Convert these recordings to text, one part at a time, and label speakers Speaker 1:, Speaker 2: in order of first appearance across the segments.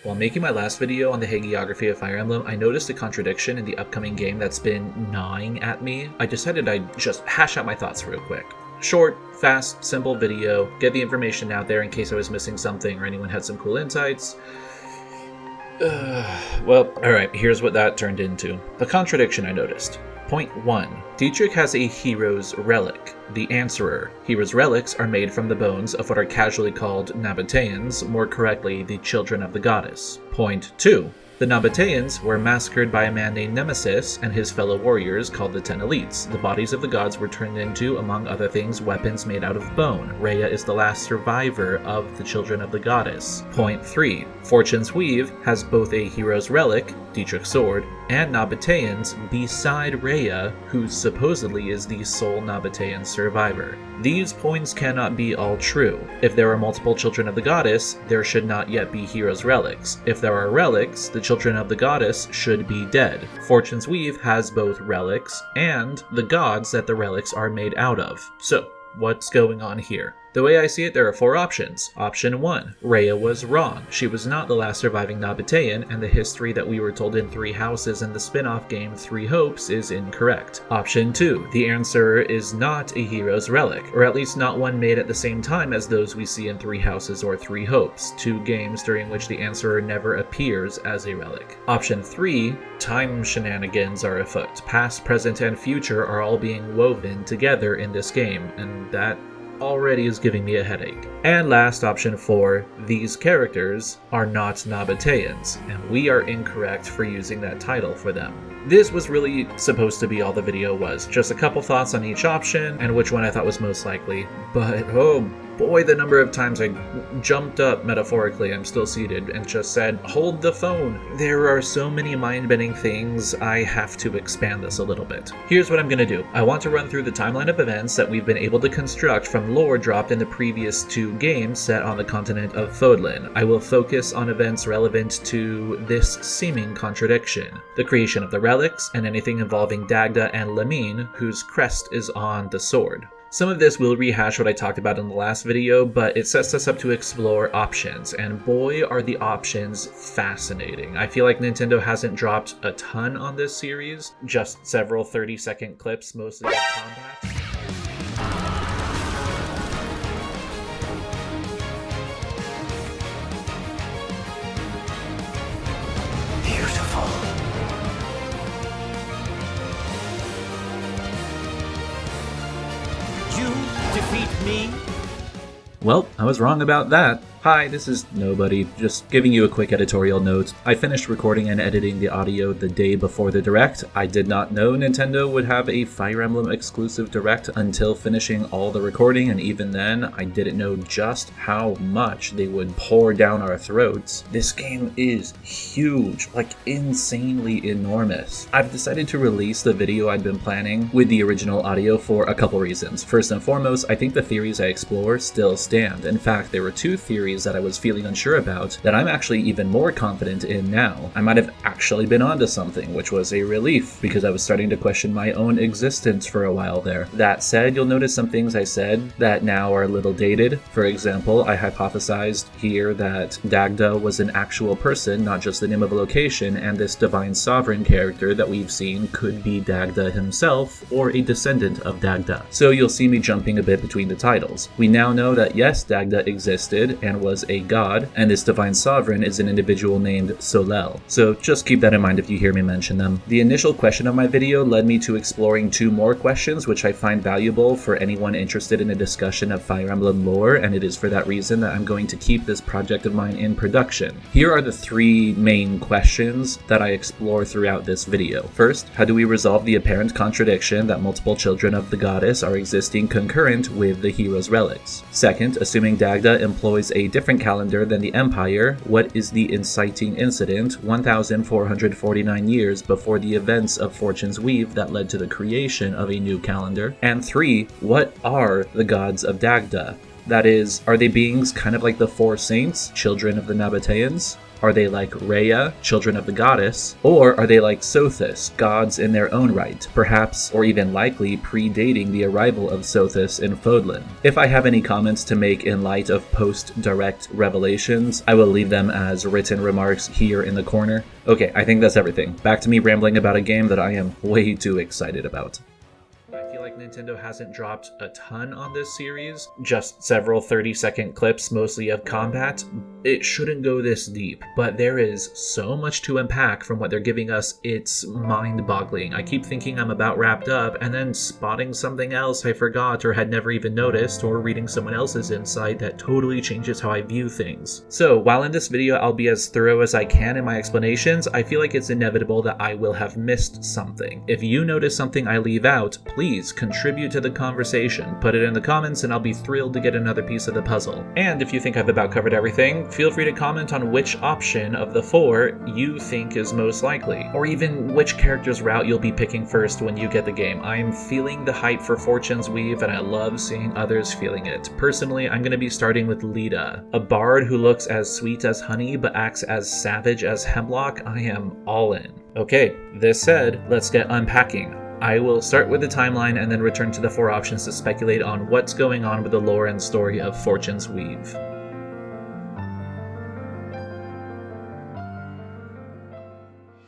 Speaker 1: While making my last video on the hagiography of Fire Emblem, I noticed a contradiction in the upcoming game that's been gnawing at me. I decided I'd just hash out my thoughts real quick. Short, fast, simple video, get the information out there in case I was missing something or anyone had some cool insights. Well, alright, here's what that turned into. The contradiction I noticed. Point 1. Dietrich has a Heroes Relic, the Answerer. Heroes Relics are made from the bones of what are casually called Nabateans, more correctly, the Children of the Goddess. Point 2. The Nabateans were massacred by a man named Nemesis and his fellow warriors called the 10 Elites. The bodies of the gods were turned into, among other things, weapons made out of bone. Rhea is the last survivor of the Children of the Goddess. Point 3. Fortune's Weave has both a Hero's Relic, Dietrich's sword, and Nabateans beside Rhea, who supposedly is the sole Nabatean survivor. These points cannot be all true. If there are multiple Children of the Goddess, there should not yet be Heroes Relics. If there are relics, the Children of the Goddess should be dead. Fortune's Weave has both relics and the gods that the relics are made out of. So, what's going on here? The way I see it, there are 4 options. Option 1. Rhea was wrong. She was not the last surviving Nabatean, and the history that we were told in 3 Houses and the spin-off game 3 Hopes is incorrect. Option 2. The Answerer is not a Hero's Relic, or at least not one made at the same time as those we see in 3 Houses or 3 Hopes, 2 games during which the Answerer never appears as a relic. Option 3. Time shenanigans are afoot. Past, present, and future are all being woven together in this game, and that already is giving me a headache. And last, option 4, these characters are not Nabateans, and we are incorrect for using that title for them. This was really supposed to be all the video was, just a couple thoughts on each option and which one I thought was most likely, but oh boy, the number of times I jumped up, metaphorically, I'm still seated, and just said, hold the phone. There are so many mind-bending things, I have to expand this a little bit. Here's what I'm going to do. I want to run through the timeline of events that we've been able to construct from lore dropped in the previous 2 games set on the continent of Fódlan. I will focus on events relevant to this seeming contradiction. The creation of the relics, and anything involving Dagdan and Lamine, whose crest is on the sword. Some of this will rehash what I talked about in the last video, but it sets us up to explore options, and boy are the options fascinating. I feel like Nintendo hasn't dropped a ton on this series, just several 30-second clips, mostly of combat.
Speaker 2: Defeat me?
Speaker 1: Well, I was wrong about that. Hi, this is Nobody, just giving you a quick editorial note. I finished recording and editing the audio the day before the Direct. I did not know Nintendo would have a Fire Emblem exclusive Direct until finishing all the recording, and even then, I didn't know just how much they would pour down our throats. This game is huge, like insanely enormous. I've decided to release the video I'd been planning with the original audio for a couple reasons. First and foremost, I think the theories I explore still stand. In fact, there were 2 theories that I was feeling unsure about that I'm actually even more confident in now. I might have actually been onto something, which was a relief, because I was starting to question my own existence for a while there. That said, you'll notice some things I said that now are a little dated. For example, I hypothesized here that Dagda was an actual person, not just the name of a location, and this divine sovereign character that we've seen could be Dagda himself or a descendant of Dagda. So you'll see me jumping a bit between the titles. We now know that yes, Dagda existed and was a god, and this divine sovereign is an individual named Solel. So just keep that in mind if you hear me mention them. The initial question of my video led me to exploring 2 more questions which I find valuable for anyone interested in a discussion of Fire Emblem lore, and it is for that reason that I'm going to keep this project of mine in production. Here are the 3 main questions that I explore throughout this video. First, how do we resolve the apparent contradiction that multiple children of the goddess are existing concurrent with the Heroes Relics? Second, assuming Dagda employs a different calendar than the Empire, what is the inciting incident 1,449 years before the events of Fortune's Weave that led to the creation of a new calendar? And 3, what are the gods of Dagda? That is, are they beings kind of like the 4 saints, children of the Nabateans? Are they like Rhea, children of the goddess? Or are they like Sothis, gods in their own right, perhaps or even likely predating the arrival of Sothis in Fódlan? If I have any comments to make in light of post-direct revelations, I will leave them as written remarks here in the corner. Okay, I think that's everything. Back to me rambling about a game that I am way too excited about. I feel like Nintendo hasn't dropped a ton on this series, just several 30-second clips, mostly of combat. It shouldn't go this deep, but there is so much to unpack from what they're giving us, it's mind-boggling. I keep thinking I'm about wrapped up, and then spotting something else I forgot or had never even noticed, or reading someone else's insight that totally changes how I view things. So, while in this video I'll be as thorough as I can in my explanations, I feel like it's inevitable that I will have missed something. If you notice something I leave out, please contribute to the conversation. Put it in the comments and I'll be thrilled to get another piece of the puzzle. And if you think I've about covered everything, feel free to comment on which option of the 4 you think is most likely, or even which character's route you'll be picking first when you get the game. I'm feeling the hype for Fortune's Weave and I love seeing others feeling it. Personally, I'm going to be starting with Lita, a bard who looks as sweet as honey but acts as savage as hemlock. I am all in. Okay, this said, let's get unpacking. I will start with the timeline and then return to the 4 options to speculate on what's going on with the lore and story of Fortune's Weave.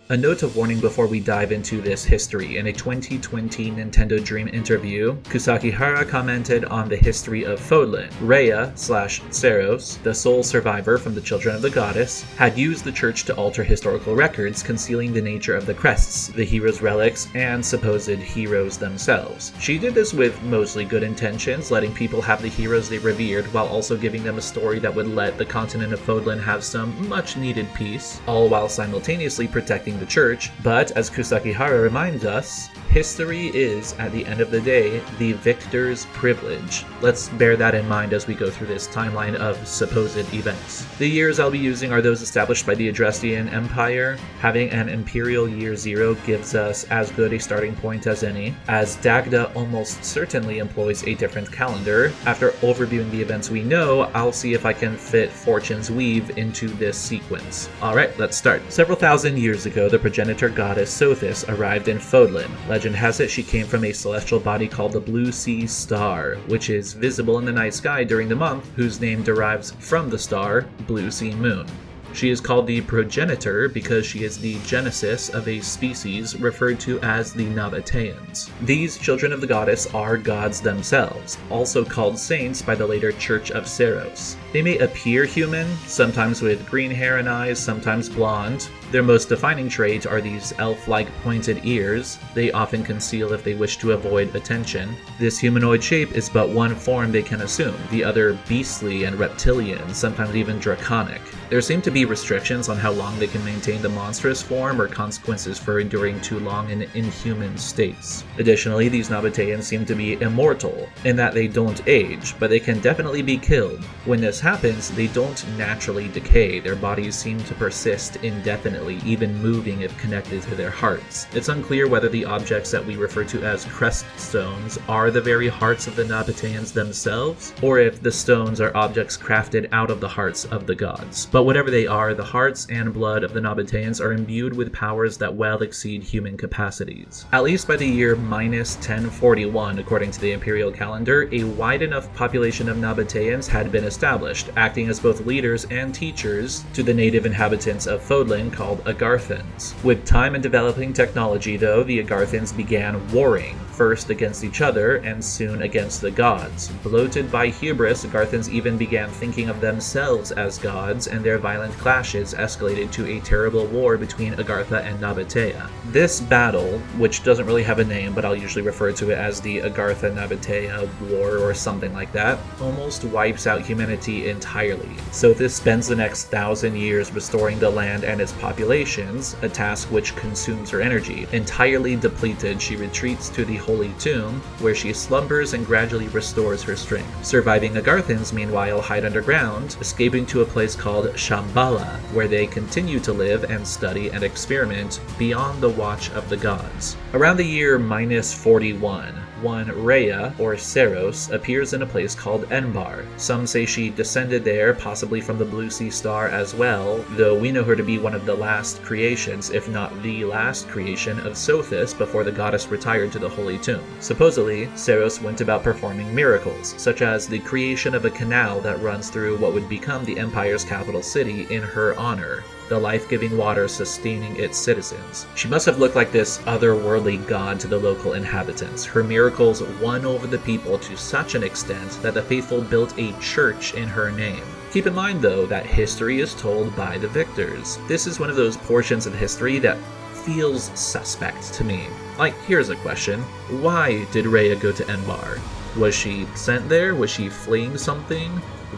Speaker 1: A note of warning before we dive into this history. In a 2020 Nintendo Dream interview, Kusakihara commented on the history of Fódlan. Rhea/Seros, the sole survivor from the Children of the Goddess, had used the church to alter historical records, concealing the nature of the crests, the Heroes Relics, and supposed heroes themselves. She did this with mostly good intentions, letting people have the heroes they revered, while also giving them a story that would let the continent of Fódlan have some much-needed peace, all while simultaneously protecting the church. But as Kusakihara reminds us, history is, at the end of the day, the victor's privilege. Let's bear that in mind as we go through this timeline of supposed events. The years I'll be using are those established by the Adrestian Empire. Having an Imperial Year 0 gives us as good a starting point as any, as Dagdan almost certainly employs a different calendar. After overviewing the events we know, I'll see if I can fit Fortune's Weave into this sequence. Alright, let's start. Several thousand years ago, the progenitor goddess Sothis arrived in Fódlan. Legend has it she came from a celestial body called the Blue Sea Star, which is visible in the night sky during the month, whose name derives from the star, Blue Sea Moon. She is called the progenitor because she is the genesis of a species referred to as the Nabateans. These children of the goddess are gods themselves, also called saints by the later Church of Seros. They may appear human, sometimes with green hair and eyes, sometimes blonde. Their most defining trait are these elf-like pointed ears. They often conceal if they wish to avoid attention. This humanoid shape is but one form they can assume, the other beastly and reptilian, sometimes even draconic. There seem to be restrictions on how long they can maintain the monstrous form or consequences for enduring too long in inhuman states. Additionally, these Nabateans seem to be immortal, in that they don't age, but they can definitely be killed. When this happens, they don't naturally decay. Their bodies seem to persist indefinitely, even moving if connected to their hearts. It's unclear whether the objects that we refer to as crest stones are the very hearts of the Nabateans themselves, or if the stones are objects crafted out of the hearts of the gods. But whatever they are, the hearts and blood of the Nabateans are imbued with powers that well exceed human capacities. At least by the year -1041, according to the imperial calendar, a wide enough population of Nabateans had been established, acting as both leaders and teachers to the native inhabitants of Fódlan called Agarthans. With time and developing technology, though, the Agarthans began warring, first against each other and soon against the gods. Bloated by hubris, Agarthans even began thinking of themselves as gods, and their violent clashes escalated to a terrible war between Agartha and Nabatea. This battle, which doesn't really have a name, but I'll usually refer to it as the Agartha-Nabatea War or something like that, almost wipes out humanity entirely. Sothis spends the next 1,000 years restoring the land and its populations, a task which consumes her energy. Entirely depleted, she retreats to the Holy Tomb, where she slumbers and gradually restores her strength. Surviving Agarthans, meanwhile, hide underground, escaping to a place called Shambhala, where they continue to live and study and experiment beyond the watch of the gods. Around the year -41, one Rhea, or Seros, appears in a place called Enbar. Some say she descended there, possibly from the Blue Sea Star as well, though we know her to be one of the last creations, if not the last creation, of Sothis before the goddess retired to the Holy Tomb. Supposedly, Seros went about performing miracles, such as the creation of a canal that runs through what would become the Empire's capital city in her honor, the life-giving water sustaining its citizens. She must have looked like this otherworldly god to the local inhabitants. Her miracles won over the people to such an extent that the faithful built a church in her name. Keep in mind, though, that history is told by the victors. This is one of those portions of history that feels suspect to me. Like, here's a question. Why did Rhea go to Enbar? Was she sent there? Was she fleeing something?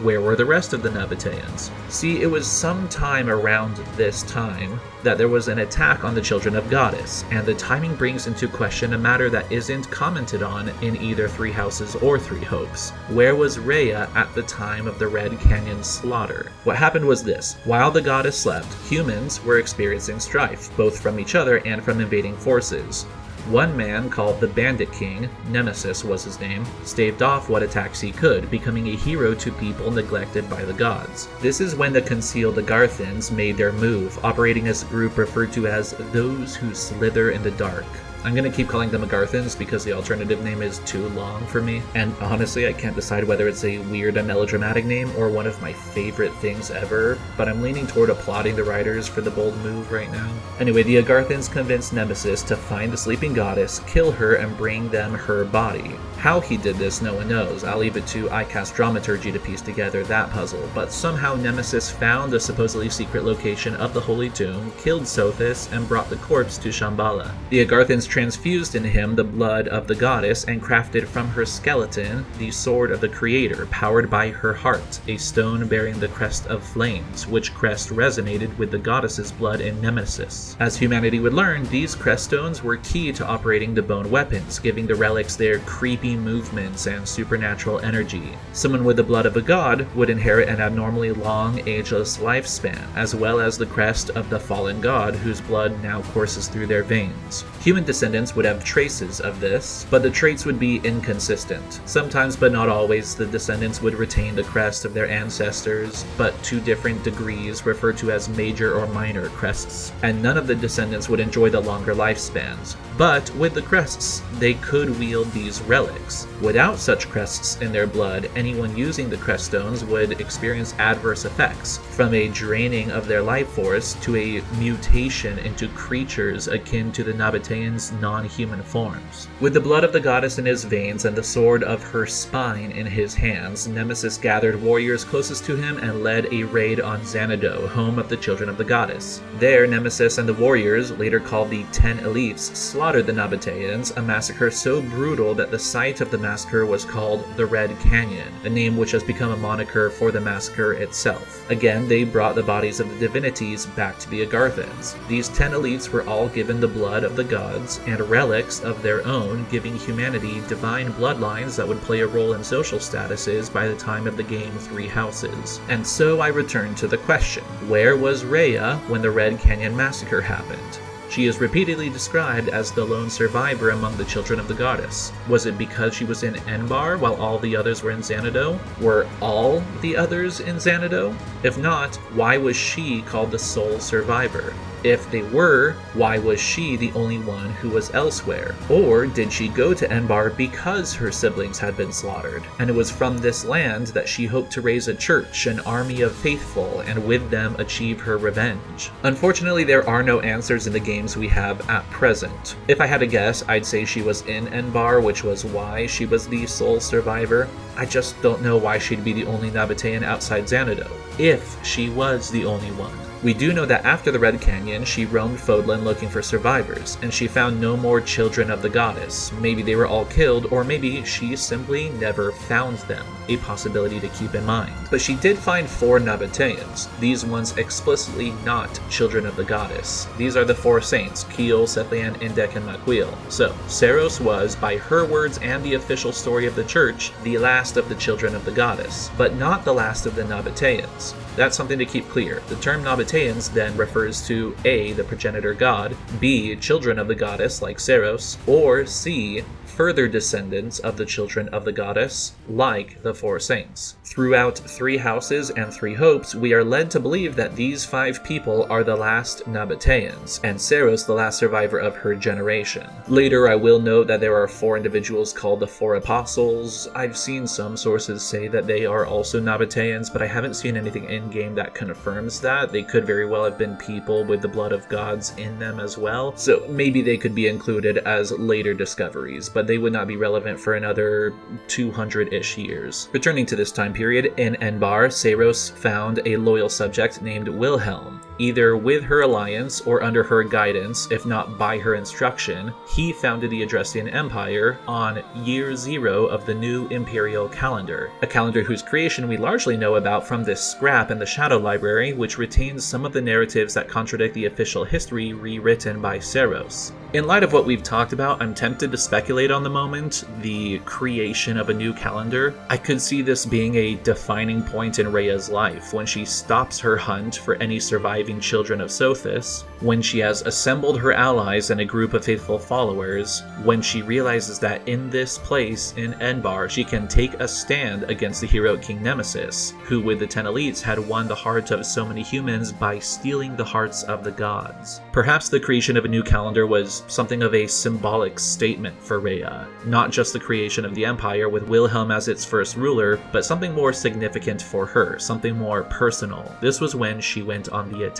Speaker 1: Where were the rest of the Nabateans? See, it was sometime around this time that there was an attack on the children of Goddess, and the timing brings into question a matter that isn't commented on in either Three Houses or Three Hopes. Where was Rhea at the time of the Red Canyon slaughter? What happened was this. While the goddess slept, humans were experiencing strife, both from each other and from invading forces. One man, called the Bandit King, Nemesis was his name, staved off what attacks he could, becoming a hero to people neglected by the gods. This is when the concealed Agarthans made their move, operating as a group referred to as those who slither in the dark. I'm gonna keep calling them Agarthans because the alternative name is too long for me, and honestly I can't decide whether it's a weird and melodramatic name or one of my favorite things ever, but I'm leaning toward applauding the writers for the bold move right now. Anyway, the Agarthans convinced Nemesis to find the sleeping goddess, kill her, and bring them her body. How he did this, no one knows. I'll leave it to iCast Dramaturgy to piece together that puzzle, but somehow Nemesis found the supposedly secret location of the Holy Tomb, killed Sothis, and brought the corpse to Shambhala. The Agarthans transfused in him the blood of the goddess and crafted from her skeleton the Sword of the Creator, powered by her heart, a stone bearing the crest of flames, which crest resonated with the goddess's blood in Nemesis. As humanity would learn, these crest stones were key to operating the bone weapons, giving the relics their creepy movements and supernatural energy. Someone with the blood of a god would inherit an abnormally long, ageless lifespan, as well as the crest of the fallen god whose blood now courses through their veins. Human descendants would have traces of this, but the traits would be inconsistent. Sometimes, but not always, the descendants would retain the crest of their ancestors, but to different degrees, referred to as major or minor crests, and none of the descendants would enjoy the longer lifespans. But with the crests, they could wield these relics. Without such crests in their blood, anyone using the crest stones would experience adverse effects, from a draining of their life force to a mutation into creatures akin to the Nabateans' non-human forms. With the blood of the goddess in his veins and the sword of her spine in his hands, Nemesis gathered warriors closest to him and led a raid on Xanadu, home of the children of the goddess. There, Nemesis and the warriors, later called the 10 Elites, slaughtered the Nabateans, a massacre so brutal that the site of the massacre was called the Red Canyon, a name which has become a moniker for the massacre itself. Again, they brought the bodies of the divinities back to the Agarthans. These 10 Elites were all given the blood of the gods and relics of their own, giving humanity divine bloodlines that would play a role in social statuses by the time of the game Three Houses. And so I return to the question, where was Rhea when the Red Canyon massacre happened? She is repeatedly described as the lone survivor among the children of the goddess. Was it because she was in Enbar while all the others were in Xanadu? Were all the others in Xanadu? If not, why was she called the sole survivor? If they were, why was she the only one who was elsewhere? Or did she go to Enbar because her siblings had been slaughtered, and it was from this land that she hoped to raise a church, an army of faithful, and with them achieve her revenge? Unfortunately, there are no answers in the games we have at present. If I had to guess, I'd say she was in Enbar, which was why she was the sole survivor. I just don't know why she'd be the only Nabatean outside Xanadu, if she was the only one. We do know that after the Red Canyon, she roamed Fódlan looking for survivors, and she found no more children of the goddess. Maybe they were all killed, or maybe she simply never found them, a possibility to keep in mind. But she did find 4 Nabateans, these ones explicitly not children of the goddess. These are the 4 saints, Kiel, Sethlian, Indek, and Maquil. So, Seros was, by her words and the official story of the church, the last of the children of the goddess, but not the last of the Nabateans. That's something to keep clear. The term Nabateans then refers to A, the progenitor god, B, children of the goddess like Seros, or C, further descendants of the children of the goddess, like the four saints. Throughout 3 houses and 3 hopes, we are led to believe that these 5 people are the last Nabateans, and Seiros the last survivor of her generation. Later, I will note that there are 4 individuals called the 4 Apostles. I've seen some sources say that they are also Nabateans, but I haven't seen anything in-game that confirms that. They could very well have been people with the blood of gods in them as well, so maybe they could be included as later discoveries, but they would not be relevant for another 200-ish years. Returning to this time period, in Enbar, Seiros found a loyal subject named Wilhelm. Either with her alliance or under her guidance, if not by her instruction, he founded the Adrestian Empire on year 0 of the new imperial calendar, a calendar whose creation we largely know about from this scrap in the Shadow Library, which retains some of the narratives that contradict the official history rewritten by Seiros. In light of what we've talked about, I'm tempted to speculate on the moment, the creation of a new calendar. I could see this being a defining point in Rhea's life, when she stops her hunt for any surviving children of Sothis, when she has assembled her allies and a group of faithful followers, when she realizes that in this place, in Enbar, she can take a stand against the heroic King Nemesis, who with the 10 elites had won the heart of so many humans by stealing the hearts of the gods. Perhaps the creation of a new calendar was something of a symbolic statement for Rhea, not just the creation of the empire with Wilhelm as its first ruler, but something more significant for her, something more personal. This was when she went on the attack.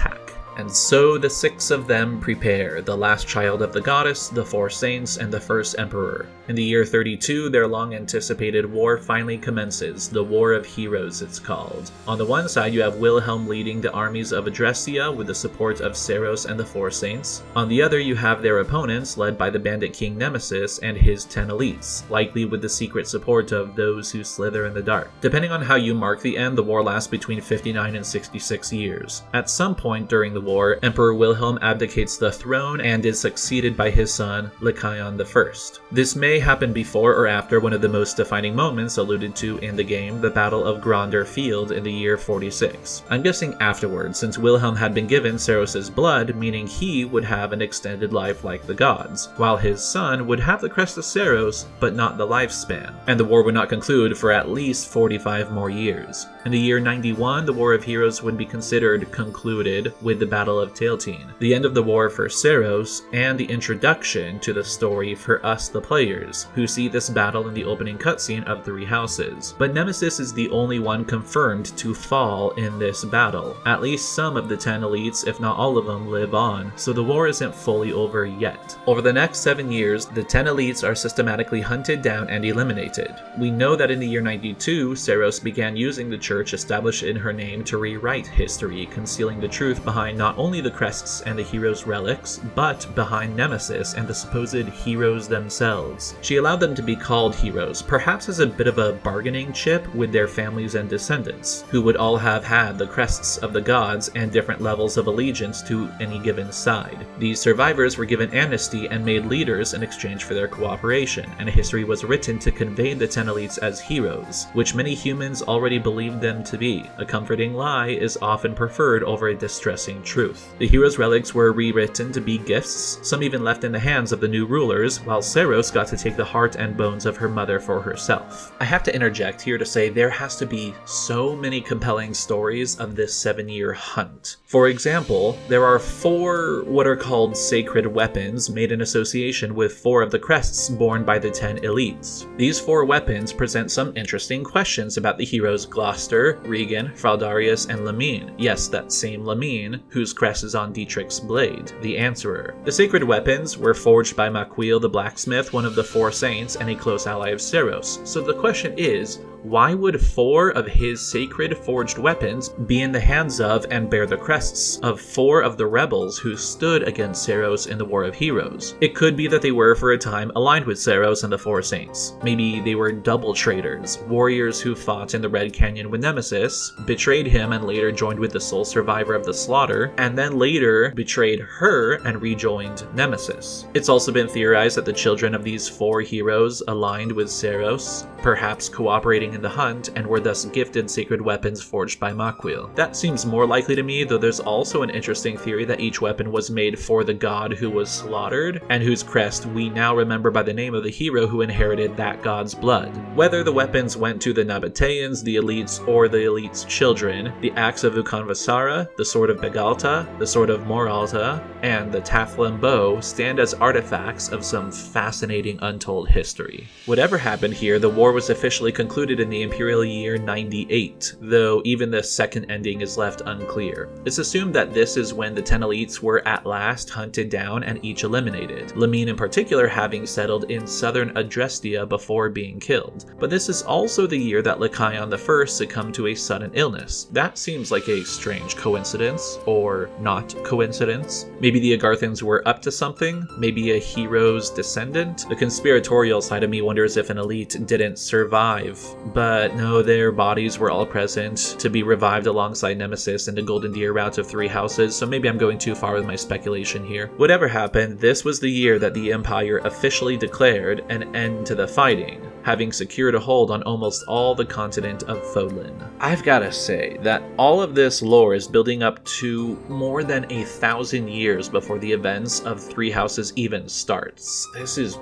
Speaker 1: And so the 6 of them prepare, the last child of the goddess, the 4 saints, and the first emperor. In the year 32, their long-anticipated war finally commences, the War of Heroes it's called. On the one side, you have Wilhelm leading the armies of Adrestia with the support of Seiros and the 4 saints. On the other, you have their opponents, led by the bandit king Nemesis and his 10 elites, likely with the secret support of those who slither in the dark. Depending on how you mark the end, the war lasts between 59 and 66 years. At some point during the war, Emperor Wilhelm abdicates the throne and is succeeded by his son, Lycaon I. This may happen before or after one of the most defining moments alluded to in the game, the Battle of Gronder Field in the year 46. I'm guessing afterwards, since Wilhelm had been given Seiros' blood, meaning he would have an extended life like the gods, while his son would have the crest of Seiros, but not the lifespan, and the war would not conclude for at least 45 more years. In the year 91, the War of Heroes would be considered concluded with the Battle of Tailtean, the end of the war for Seiros, and the introduction to the story for us the players, who see this battle in the opening cutscene of 3 Houses. But Nemesis is the only one confirmed to fall in this battle. At least some of the 10 elites, if not all of them, live on, so the war isn't fully over yet. Over the next 7 years, the 10 elites are systematically hunted down and eliminated. We know that in the year 92, Seiros began using the church established in her name to rewrite history, concealing the truth behind not only the crests and the heroes' relics, but behind Nemesis and the supposed heroes themselves. She allowed them to be called heroes, perhaps as a bit of a bargaining chip with their families and descendants, who would all have had the crests of the gods and different levels of allegiance to any given side. These survivors were given amnesty and made leaders in exchange for their cooperation, and a history was written to convey the 10 elites as heroes, which many humans already believed them to be. A comforting lie is often preferred over a distressing truth. The Heroes Relics were rewritten to be gifts, some even left in the hands of the new rulers, while Seiros got to take the heart and bones of her mother for herself. I have to interject here to say there has to be so many compelling stories of this 7-year hunt. For example, there are 4 what are called sacred weapons made in association with 4 of the crests borne by the 10 elites. These 4 weapons present some interesting questions about the heroes Gloucester, Regan, Fraldarius, and Lamine. Yes, that same Lamine, whose crest is on Dietrich's blade, the Answerer. The sacred weapons were forged by Maquil the blacksmith, one of the 4 saints, and a close ally of Seiros. So the question is, why would 4 of his sacred forged weapons be in the hands of and bear the crests of 4 of the rebels who stood against Seiros in the War of Heroes? It could be that they were for a time aligned with Seiros and the 4 saints. Maybe they were double traitors, warriors who fought in the Red Canyon with Nemesis, betrayed him and later joined with the sole survivor of the slaughter, and then later betrayed her and rejoined Nemesis. It's also been theorized that the children of these 4 heroes aligned with Seiros, perhaps cooperating participating in the hunt and were thus gifted sacred weapons forged by Maquil. That seems more likely to me, though there's also an interesting theory that each weapon was made for the god who was slaughtered, and whose crest we now remember by the name of the hero who inherited that god's blood. Whether the weapons went to the Nabateans, the elites, or the elites' children, the axe of Ukanvasara, the sword of Begalta, the sword of Moralta, and the Taflim bow stand as artifacts of some fascinating untold history. Whatever happened here, the war was officially concluded in the imperial year 98, though even the second ending is left unclear. It's assumed that this is when the 10 elites were at last hunted down and each eliminated, Lamine in particular having settled in southern Adrestia before being killed. But this is also the year that Lycaon I succumbed to a sudden illness. That seems like a strange coincidence, or not coincidence. Maybe the Agarthans were up to something? Maybe a hero's descendant? The conspiratorial side of me wonders if an elite didn't survive, but no, their bodies were all present to be revived alongside Nemesis in the Golden Deer route of 3 houses, so maybe I'm going too far with my speculation here. Whatever happened, this was the year that the Empire officially declared an end to the fighting, having secured a hold on almost all the continent of Fódlan. I've gotta say that all of this lore is building up to more than 1,000 years before the events of 3 houses even starts. This is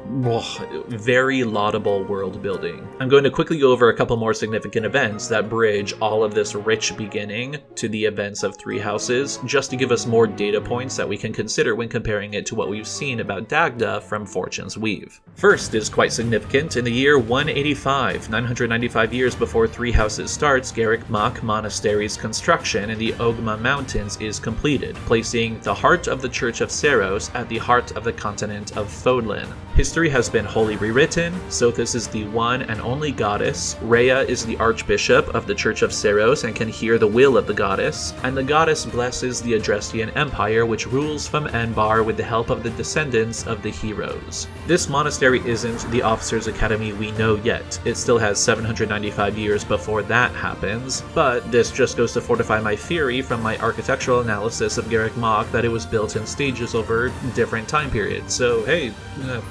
Speaker 1: very laudable world building. I'm going to quickly go over a couple more significant events that bridge all of this rich beginning to the events of 3 houses, just to give us more data points that we can consider when comparing it to what we've seen about Dagda from Fortune's Weave. First is quite significant. In the year 185, 995 years before 3 houses starts, Garrick Mach Monastery's construction in the Ogma Mountains is completed, placing the heart of the Church of Seros at the heart of the continent of Fódlan. History has been wholly rewritten. Sothis is the one and only goddess, Rhea is the archbishop of the Church of Seros and can hear the will of the goddess, and the goddess blesses the Adrestian Empire, which rules from Enbar with the help of the descendants of the heroes. This monastery isn't the officers' academy we know yet. It still has 795 years before that happens, but this just goes to fortify my theory from my architectural analysis of Garrick Mach that it was built in stages over different time periods. So hey,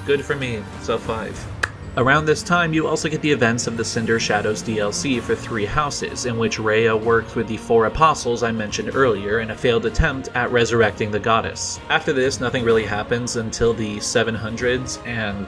Speaker 1: good for me. So 5. Around this time, you also get the events of the Cinder Shadows DLC for 3 houses, in which Rhea worked with the 4 apostles I mentioned earlier in a failed attempt at resurrecting the goddess. After this, nothing really happens until the 700s, and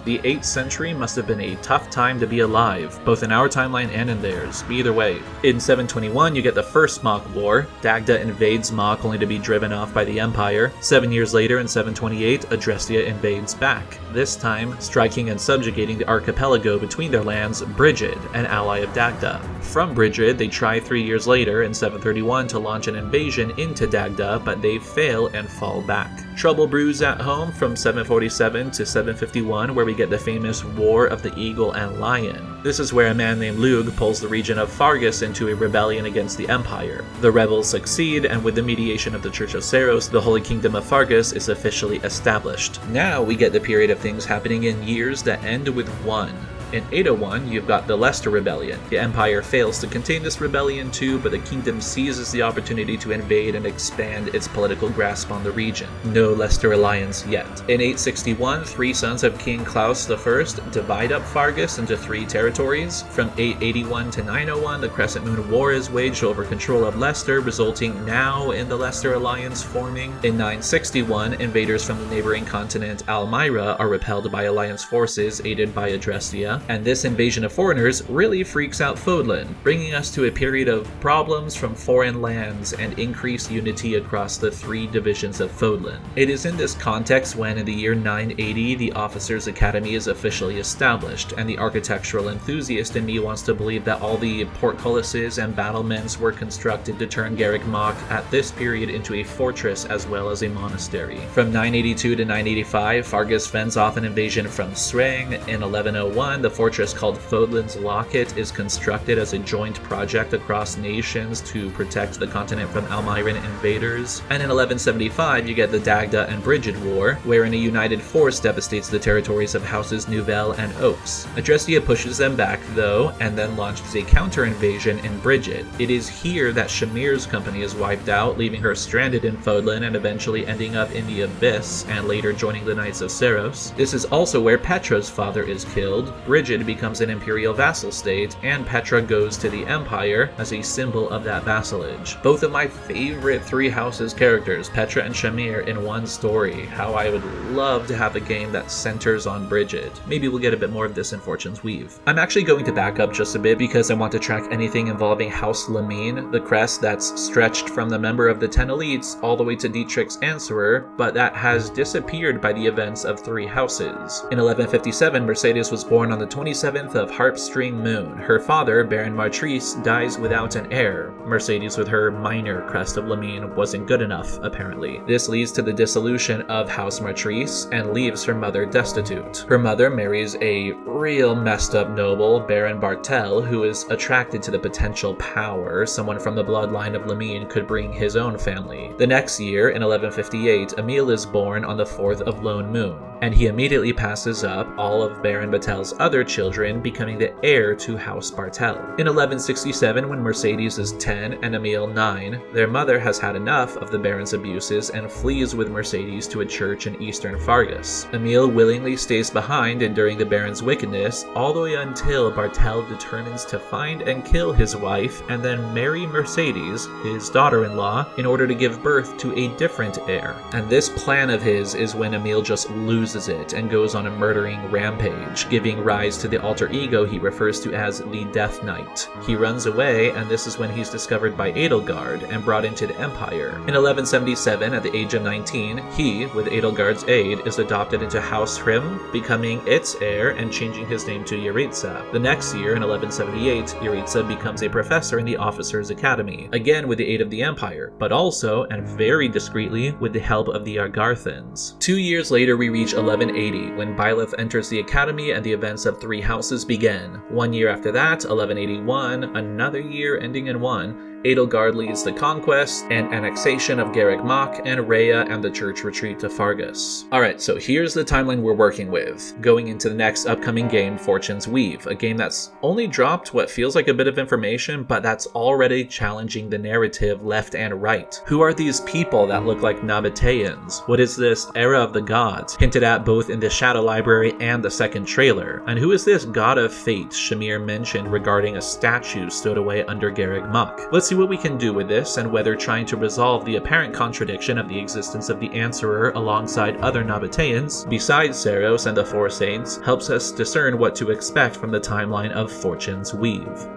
Speaker 1: the 8th century must have been a tough time to be alive, both in our timeline and in theirs. Either way. In 721, you get the first Mach War. Dagda invades Mach only to be driven off by the Empire. 7 years later, in 728, Adrestia invades back, this time striking and subjugating the archipelago between their lands, Brigid, an ally of Dagda. From Brigid, they try 3 years later in 731 to launch an invasion into Dagda, but they fail and fall back. Trouble brews at home from 747 to 751, where we get the famous War of the Eagle and Lion. This is where a man named Lug pulls the region of Fargus into a rebellion against the Empire. The rebels succeed, and with the mediation of the Church of Seros, the Holy Kingdom of Fargus is officially established. Now we get the period of things happening in years that end with 1. In 801, you've got the Leicester Rebellion. The Empire fails to contain this rebellion too, but the kingdom seizes the opportunity to invade and expand its political grasp on the region. No Leicester alliance yet. In 861, 3 sons of King Claus I divide up Fargus into 3 territories. From 881 to 901, the Crescent Moon War is waged over control of Leicester, resulting now in the Leicester alliance forming. In 961, invaders from the neighboring continent Almyra are repelled by alliance forces aided by Adrestia, and this invasion of foreigners really freaks out Fódlan, bringing us to a period of problems from foreign lands and increased unity across the 3 divisions of Fódlan. It is in this context when, in the year 980, the Officers' Academy is officially established, and the architectural enthusiast in me wants to believe that all the portcullises and battlements were constructed to turn Garrick Mach at this period into a fortress as well as a monastery. From 982 to 985, Fargus fends off an invasion from Sreng. In 1101, the fortress called Fódlan's Locket is constructed as a joint project across nations to protect the continent from Almyran invaders. And in 1175, you get the Dagda and Brigid War, wherein a united force devastates the territories of Houses Nouvelle and Oaks. Adrestia pushes them back, though, and then launches a counter-invasion in Brigid. It is here that Shamir's company is wiped out, leaving her stranded in Fódlan and eventually ending up in the Abyss, and later joining the Knights of Seros. This is also where Petra's father is killed. Brigid becomes an imperial vassal state, and Petra goes to the Empire as a symbol of that vassalage. Both of my favorite Three Houses characters, Petra and Shamir, in one story. How I would love to have a game that centers on Brigid. Maybe we'll get a bit more of this in Fortune's Weave. I'm actually going to back up just a bit because I want to track anything involving House Lamine, the crest that's stretched from the member of the 10 elites all the way to Dietrich's answerer, but that has disappeared by the events of Three Houses. In 1157, Mercedes was born on the 27th of Harpstream Moon. Her father, Baron Martrice, dies without an heir. Mercedes, with her minor crest of Lamine, wasn't good enough, apparently. This leads to the dissolution of House Martrice and leaves her mother destitute. Her mother marries a real messed up noble, Baron Bartel, who is attracted to the potential power someone from the bloodline of Lamine could bring his own family. The next year, in 1158, Emile is born on the 4th of Lone Moon, and he immediately passes up all of Baron Bartel's other children, becoming the heir to House Bartel. In 1167, when Mercedes is 10 and Emile 9, their mother has had enough of the Baron's abuses and flees with Mercedes to a church in eastern Fargus. Emile willingly stays behind enduring the Baron's wickedness, all the way until Bartel determines to find and kill his wife and then marry Mercedes, his daughter-in-law, in order to give birth to a different heir. And this plan of his is when Emile just loses it and goes on a murdering rampage, giving rise to the alter ego he refers to as the Death Knight. He runs away, and this is when he's discovered by Edelgard and brought into the Empire. In 1177, at the age of 19, he, with Edelgard's aid, is adopted into House Hrim, becoming its heir and changing his name to Yaritza. The next year, in 1178, Yaritza becomes a professor in the Officers' Academy, again with the aid of the Empire, but also, and very discreetly, with the help of the Argarthans. 2 years later, we reach 1180, when Byleth enters the Academy and the events of Three Houses begin. 1 year after that, 1181, another year ending in 1, Edelgard leads the conquest and annexation of Garreg Mach, and Rhea and the church retreat to Fargus. Alright, so here's the timeline we're working with, going into the next upcoming game, Fortune's Weave, a game that's only dropped what feels like a bit of information, but that's already challenging the narrative left and right. Who are these people that look like Nabateans? What is this era of the gods, hinted at both in the Shadow Library and the second trailer? And who is this god of fate Shamir mentioned regarding a statue stowed away under Garreg Mach? Let's see what we can do with this, and whether trying to resolve the apparent contradiction of the existence of the Answerer alongside other Nabateans, besides Seros and the Four Saints, helps us discern what to expect from the timeline of Fortune's Weave.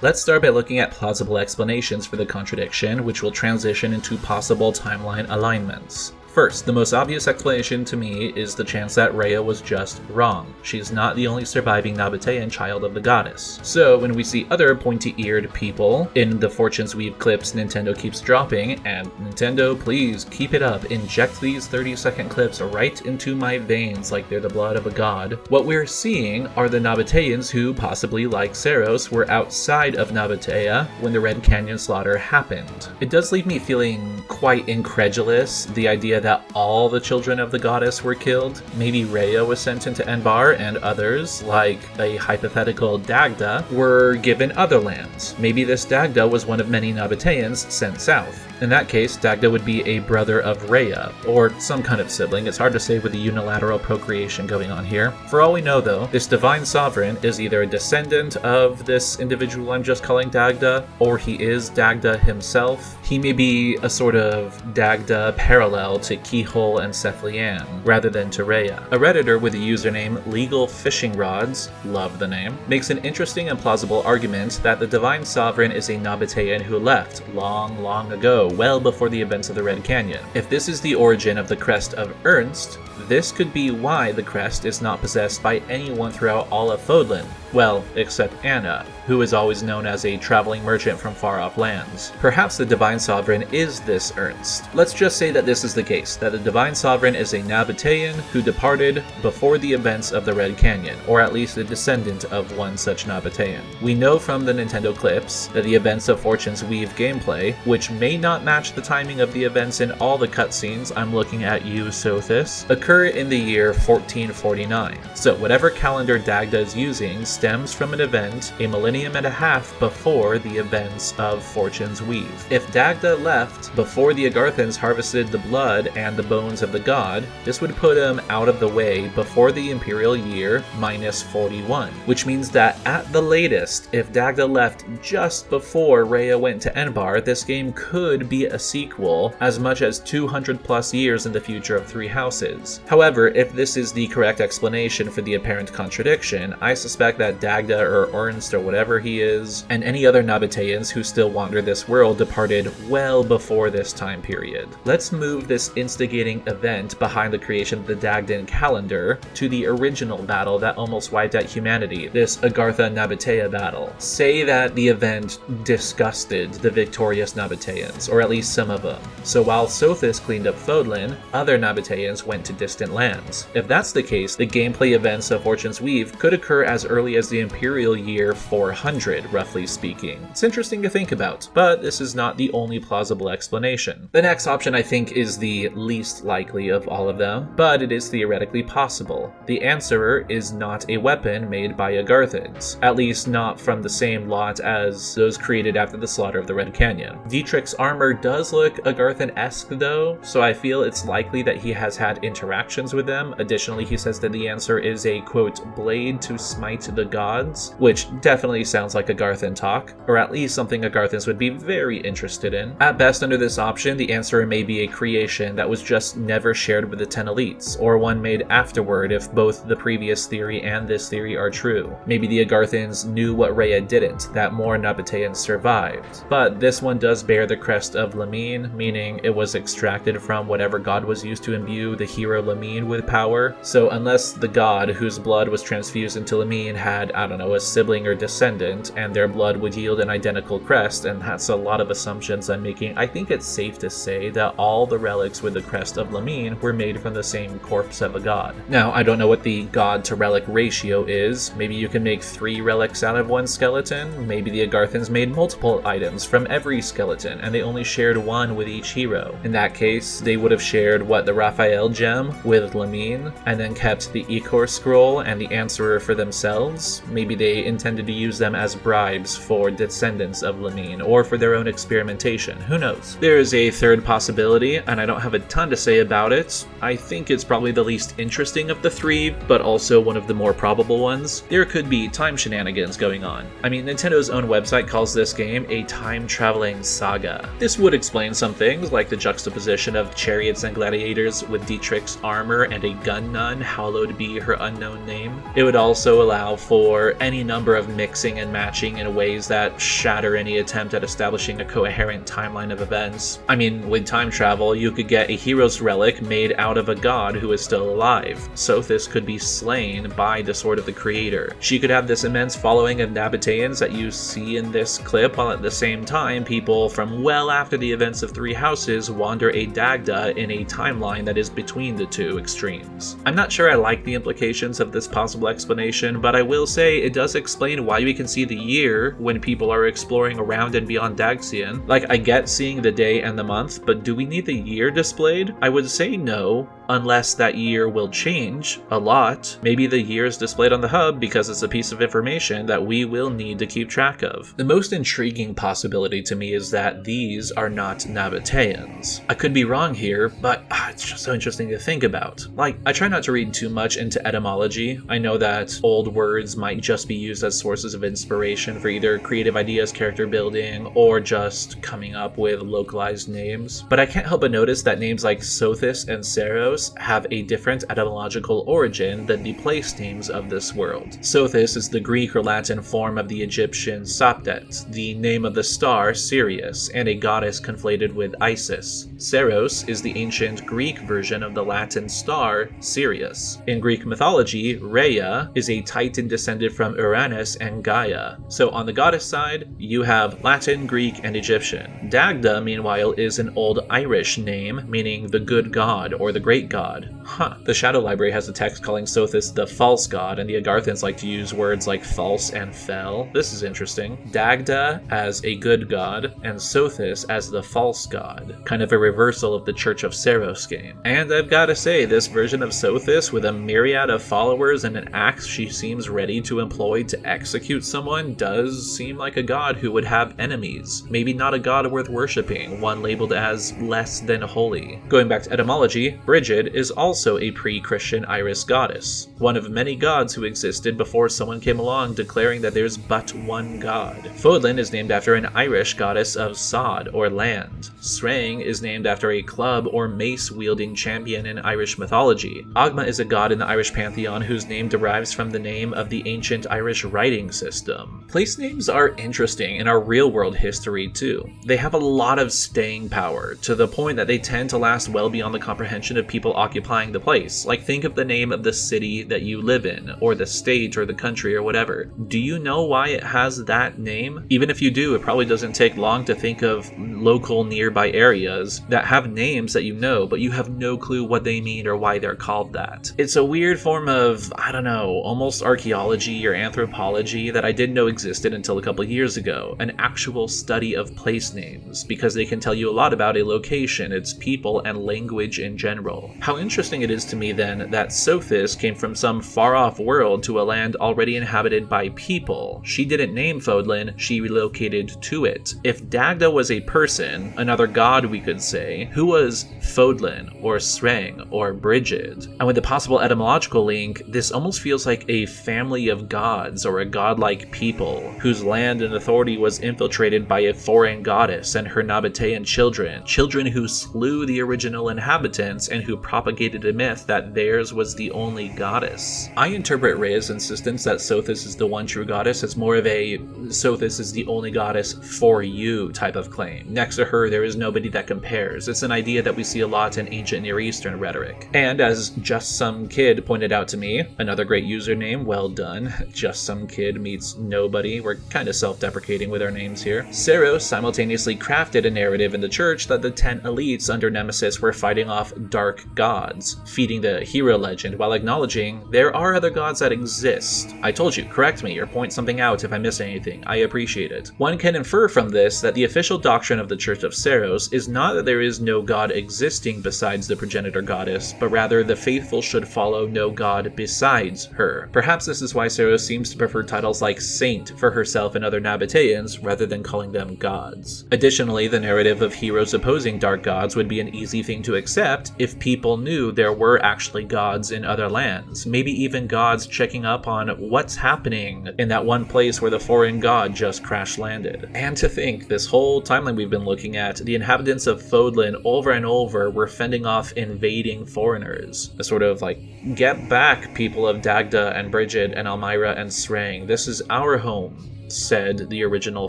Speaker 1: Let's start by looking at plausible explanations for the contradiction, which will transition into possible timeline alignments. First, the most obvious explanation to me is the chance that Rhea was just wrong. She's not the only surviving Nabatean child of the goddess. So when we see other pointy-eared people in the Fortune's Weave clips Nintendo keeps dropping, and Nintendo, please keep it up, inject these 30-second clips right into my veins like they're the blood of a god, what we're seeing are the Nabateans who, possibly like Seros, were outside of Nabatea when the Red Canyon slaughter happened. It does leave me feeling quite incredulous, the idea that all the children of the goddess were killed. Maybe Rhea was sent into Enbar, and others, like a hypothetical Dagda, were given other lands. Maybe this Dagda was one of many Nabateans sent south. In that case, Dagda would be a brother of Rhea, or some kind of sibling. It's hard to say with the unilateral procreation going on here. For all we know though, this divine sovereign is either a descendant of this individual I'm just calling Dagda, or he is Dagda himself. He may be a sort of Dagda parallel to Keyhole and Sethlian, rather than to Rhea. A Redditor with the username Legal Fishing Rods, love the name, makes an interesting and plausible argument that the divine sovereign is a Nabatean who left long ago, well before the events of the Red Canyon. If this is the origin of the crest of Ernst, this could be why the crest is not possessed by anyone throughout all of Fódlan. Well, except Anna, who is always known as a traveling merchant from far-off lands. Perhaps the Divine Sovereign is this Ernst. Let's just say that this is the case, that the Divine Sovereign is a Nabatean who departed before the events of the Red Canyon, or at least a descendant of one such Nabatean. We know from the Nintendo clips that the events of Fortune's Weave gameplay, which may not match the timing of the events in all the cutscenes, I'm looking at you, Sothis, occur in the year 1449. So whatever calendar Dagda is using stems from an event a millennium and a half before the events of Fortune's Weave. If Dagda left before the Agarthans harvested the blood and the bones of the god, this would put him out of the way before the Imperial year minus 41, which means that at the latest, if Dagda left just before Rhea went to Enbar, this game could be a sequel as much as 200 plus years in the future of Three Houses. However, if this is the correct explanation for the apparent contradiction, I suspect that Dagda or Ernst or whatever he is, and any other Nabateans who still wander this world departed well before this time period. Let's move this instigating event behind the creation of the Dagdan calendar to the original battle that almost wiped out humanity, this Agartha-Nabatea battle. Say that the event disgusted the victorious Nabateans, or at least some of them. So while Sothis cleaned up Fódlan, other Nabateans went to distant lands. If that's the case, the gameplay events of Fortune's Weave could occur as early as the Imperial year 400, roughly speaking. It's interesting to think about, but this is not the only plausible explanation. The next option I think is the least likely of all of them, but it is theoretically possible. The Answerer is not a weapon made by Agarthans, at least not from the same lot as those created after the slaughter of the Red Canyon. Dietrich's armor does look Agarthan-esque though, so I feel it's likely that he has had interactions with them. Additionally, he says that the Answer is a, quote, blade to smite the gods, which definitely sounds like Agarthan talk, or at least something Agarthans would be very interested in. At best, under this option, the Answerer may be a creation that was just never shared with the 10 elites, or one made afterward if both the previous theory and this theory are true. Maybe the Agarthans knew what Rhea didn't, that more Nabateans survived. But this one does bear the crest of Lamine, meaning it was extracted from whatever god was used to imbue the hero Lamine with power. So unless the god whose blood was transfused into Lamine had, I don't know, a sibling or descendant, and their blood would yield an identical crest, and that's a lot of assumptions I'm making, I think it's safe to say that all the relics with the crest of Lamine were made from the same corpse of a god. Now, I don't know what the god to relic ratio is. Maybe you can make 3 relics out of one skeleton. Maybe the Agarthans made multiple items from every skeleton, and they only shared one with each hero. In that case, they would have shared, what, the Raphael gem with Lamine, and then kept the Ichor scroll and the Answerer for themselves. Maybe they intended to use them as bribes for descendants of Lamine, or for their own experimentation. Who knows? There is a third possibility, and I don't have a ton to say about it. I think it's probably the least interesting of the 3, but also one of the more probable ones. There could be time shenanigans going on. I mean, Nintendo's own website calls this game a time-traveling saga. This would explain some things, like the juxtaposition of chariots and gladiators with Dietrich's armor and a gun nun, hallowed be her unknown name. It would also allow for any number of mixing and matching in ways that shatter any attempt at establishing a coherent timeline of events. I mean, with time travel, you could get a Heroes Relic made out of a god who is still alive. Sothis could be slain by the Sword of the Creator. She could have this immense following of Nabateans that you see in this clip, while at the same time, people from well after the events of Three Houses wander a Dagda in a timeline that is between the two extremes. I'm not sure I like the implications of this possible explanation, but I will say it does explain why we can see the year when people are exploring around and beyond Dagcian. Like, I get seeing the day and the month, but do we need the year displayed? I would say no, unless that year will change a lot. Maybe the year is displayed on the hub because it's a piece of information that we will need to keep track of. The most intriguing possibility to me is that these are not Nabateans. I could be wrong here, but it's just so interesting to think about. Like, I try not to read too much into etymology. I know that old words might just be used as sources of inspiration for either creative ideas, character building, or just coming up with localized names. But I can't help but notice that names like Sothis and Seros have a different etymological origin than the place names of this world. Sothis is the Greek or Latin form of the Egyptian Sopdet, the name of the star Sirius, and a goddess conflated with Isis. Seros is the ancient Greek version of the Latin star Sirius. In Greek mythology, Rhea is a titan descended from Uranus and Gaia. So on the goddess side, you have Latin, Greek, and Egyptian. Dagda, meanwhile, is an old Irish name, meaning the good god or the great fake god. Huh. The Shadow Library has a text calling Sothis the false god, and the Agarthans like to use words like false and fell. This is interesting. Dagda as a good god, and Sothis as the false god. Kind of a reversal of the Church of Seiros game. And I've gotta say, this version of Sothis, with a myriad of followers and an axe she seems ready to employ to execute someone, does seem like a god who would have enemies. Maybe not a god worth worshipping, one labeled as less than holy. Going back to etymology, Brigid is also a pre-Christian Iris goddess, one of many gods who existed before someone came along declaring that there's but one god. Fódlan is named after an Irish goddess of sod, or land. Sreng is named after a club or mace-wielding champion in Irish mythology. Ogma is a god in the Irish pantheon whose name derives from the name of the ancient Irish writing system. Place names are interesting in our real-world history too. They have a lot of staying power, to the point that they tend to last well beyond the comprehension of people occupying the place. Like, think of the name of the city that you live in, or the state, or the country, or whatever. Do you know why it has that name? Even if you do, it probably doesn't take long to think of local nearby areas that have names that you know, but you have no clue what they mean or why they're called that. It's a weird form of, I don't know, almost archaeology or anthropology that I didn't know existed until a couple years ago. An actual study of place names, because they can tell you a lot about a location, its people, and language in general. How interesting it is to me then that Sothis came from some far-off world to a land already inhabited by people. She didn't name Fódlan, she relocated to it. If Dagda was a person, another god we could say, who was Fódlan, or Sreng, or Brigid? And with the possible etymological link, this almost feels like a family of gods, or a godlike people, whose land and authority was infiltrated by a foreign goddess and her Nabatean children who slew the original inhabitants and who propagated a myth that theirs was the only goddess. I interpret Rhea's insistence that Sothis is the one true goddess as more of a Sothis is the only goddess for you type of claim. Next to her, there is nobody that compares. It's an idea that we see a lot in ancient Near Eastern rhetoric. And as Just Some Kid pointed out to me, another great username, well done, Just Some Kid meets nobody. We're kind of self-deprecating with our names here. Seiros simultaneously crafted a narrative in the church that the 10 elites under Nemesis were fighting off dark gods, feeding the hero legend while acknowledging there are other gods that exist. I told you, correct me or point something out if I miss anything. I appreciate it. One can infer from this that the official doctrine of the Church of Seiros is not that there is no god existing besides the progenitor goddess, but rather the faithful should follow no god besides her. Perhaps this is why Seiros seems to prefer titles like Saint for herself and other Nabateans rather than calling them gods. Additionally, the narrative of heroes opposing dark gods would be an easy thing to accept if people knew there were actually gods in other lands, maybe even gods checking up on what's happening in that one place where the foreign god just crash landed. And to think, this whole timeline we've been looking at, the inhabitants of Fódlan over and over were fending off invading foreigners. A sort of like, get back, people of Dagda and Brigid and Almyra and Sreng, this is our home, said the original